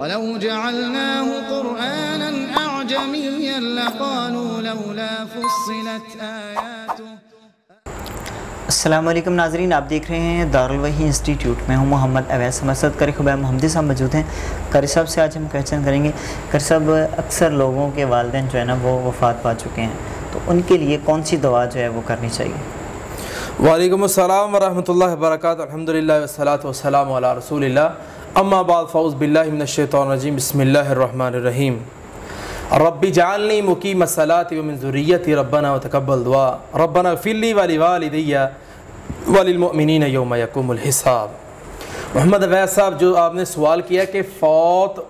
وَلَوْ جَعَلْنَاهُ قُرْآنًا أَعْجَمِيًّا لَقَالُوا لَوْلَا فُصِّلَتْ آيَاتُهُ۔ السلام علیکم ناظرین، آپ دیکھ رہے ہیں دارل وحی انسٹیٹیوٹ میں ہوں محمد اویس مسد کریں خباب محمدی صاحب موجود ہیں۔ قاری صاحب سے آج ہم کویسچن کریں گے۔ قاری صاحب، اکثر لوگوں کے والدین جو ہے نا وہ وفات پا چکے ہیں، تو ان کے لیے کون سی دعا جو ہے وہ کرنی چاہیے؟ وعلیکم السلام ورحمۃ اللہ وبرکاتہ۔ الحمدللہ والصلاۃ والسلام علی رسول اللہ، اما بعد، فاعوذ باللہ من الشیطان الرجیم، بسم اللہ الرحمن الرحیم۔ رب اجعلنی مقیم الصلاۃ ومن ذریتی ربنا وتقبل دعا ربنا اغفر لی ولوالدی وللمؤمنین یوم یقوم الحساب۔ محمد اویس صاحب، جو آپ نے سوال کیا کہ فوت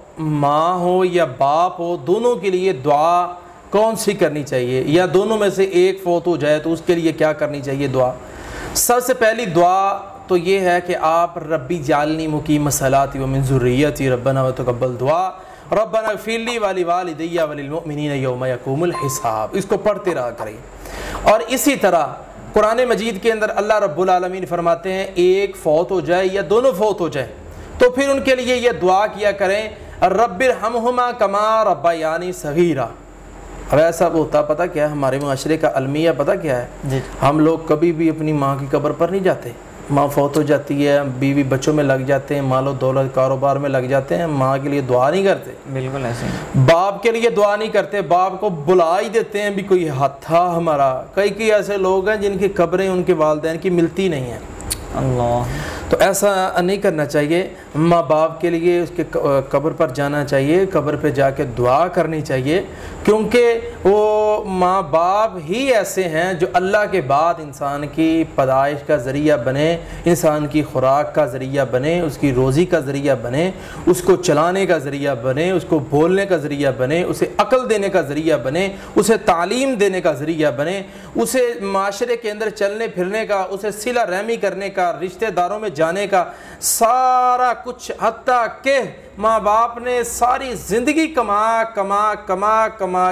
ماں ہو یا باپ ہو، دونوں کے لیے دعا کون سی کرنی چاہیے، یا دونوں میں سے ایک فوت ہو جائے تو اس کے لیے کیا کرنی چاہیے دعا؟ سب سے پہلی دعا تو یہ ہے کہ آپ ربی جعلنی مقیم الصلاۃ ومن ذریتی ربنا وتقبل دعا ربنا اغفر لی ولوالدی وللمؤمنین یوم یقوم الحساب، اس کو پڑھتے رہا کریں۔ اور اسی طرح قرآن مجید کے اندر اللہ رب العالمین فرماتے ہیں ایک فوت ہو جائے یا دونوں فوت ہو جائیں تو پھر ان کے لیے یہ دعا کیا کریں، رب ارحمہما کما ربیانی صغیرا۔ اب ایسا ہوتا پتہ کیا ہے، ہمارے معاشرے کا المیہ پتہ کیا ہے؟ ہم لوگ کبھی بھی اپنی ماں کی قبر پر نہیں جاتے۔ ماں فوت ہو جاتی ہے، بیوی بچوں میں لگ جاتے ہیں، مال و دولت کاروبار میں لگ جاتے ہیں، ماں کے لیے دعا نہیں کرتے۔ بالکل ایسے ہی باپ کے لیے دعا نہیں کرتے، باپ کو بلا ہی دیتے ہیں بھی کوئی ہاتھ تھا ہمارا۔ کئی ایسے لوگ ہیں جن کی قبریں ان کے والدین کی ملتی نہیں ہیں۔ اللہ، تو ایسا نہیں کرنا چاہیے۔ ماں باپ کے لیے اس کے قبر پر جانا چاہیے، قبر پہ جا کے دعا کرنی چاہیے، کیونکہ وہ ماں باپ ہی ایسے ہیں جو اللہ کے بعد انسان کی پیدائش کا ذریعہ بنے، انسان کی خوراک کا ذریعہ بنے، اس کی روزی کا ذریعہ بنے، اس کو چلانے کا ذریعہ بنے، اس کو بولنے کا ذریعہ بنے، اسے عقل دینے کا ذریعہ بنے، اسے تعلیم دینے کا ذریعہ بنے، اسے معاشرے کے اندر چلنے پھرنے کا، اسے صلہ رحمی کرنے کا، رشتہ داروں میں جانے کا، سارا کچھ، حتیٰ کہ ماں باپ نے ساری زندگی کما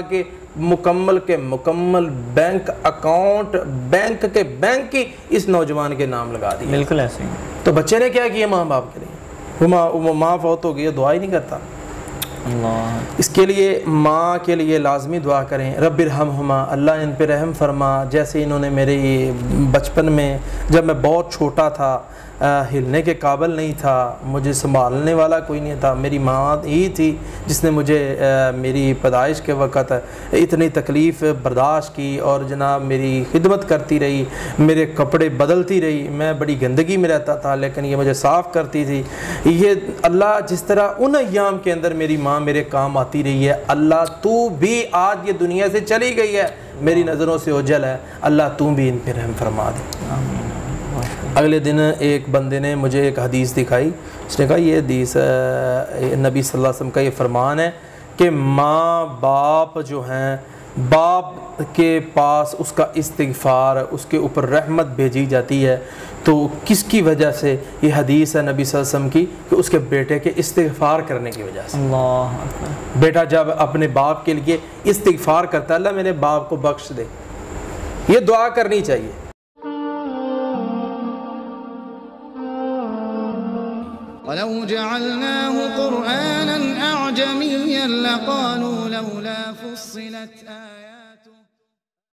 کے مکمل بینک اکاؤنٹ، بینک کی اس نوجوان کے نام لگا دیا۔ بالکل ایسے ہی۔ تو بچے نے کیا کیا ماں باپ کے لیے؟ وہ ماں فوت ہو گئی، دعا ہی نہیں کرتا۔ اللہ، اس کے لیے ماں کے لیے لازمی دعا کریں، رب ارحمہما، اللہ ان پہ رحم فرما، جیسے انہوں نے میرے بچپن میں جب میں بہت چھوٹا تھا، ہلنے کے قابل نہیں تھا، مجھے سنبھالنے والا کوئی نہیں تھا، میری ماں ہی تھی جس نے مجھے میری پیدائش کے وقت اتنی تکلیف برداشت کی اور جناب میری خدمت کرتی رہی، میرے کپڑے بدلتی رہی، میں بڑی گندگی میں رہتا تھا لیکن یہ مجھے صاف کرتی تھی۔ یہ اللہ جس طرح ان ایام کے اندر میری ماں میرے کام آتی رہی ہے، اللہ تو بھی آج یہ دنیا سے چلی گئی ہے، میری نظروں سے اوجھل ہے، اللہ تو بھی ان پہ رحم فرما دے۔ اگلے دن ایک بندے نے مجھے ایک حدیث دکھائی، اس نے کہا یہ حدیث نبی صلی اللہ علیہ وسلم کا یہ فرمان ہے کہ ماں باپ جو ہیں، باپ کے پاس اس کا استغفار، اس کے اوپر رحمت بھیجی جاتی ہے۔ تو کس کی وجہ سے یہ حدیث ہے نبی صلی اللہ علیہ وسلم کی؟ کہ اس کے بیٹے کے استغفار کرنے کی وجہ سے۔ اللہ، بیٹا جب اپنے باپ کے لیے استغفار کرتا ہے، اللہ میرے باپ کو بخش دے، یہ دعا کرنی چاہیے۔ وَلَوْ جَعَلْنَاهُ قُرْآنًا أَعْجَمِيًّا لَقَالُوا لَوْلَا فُصِّلَتْ آيَاتُهُ۔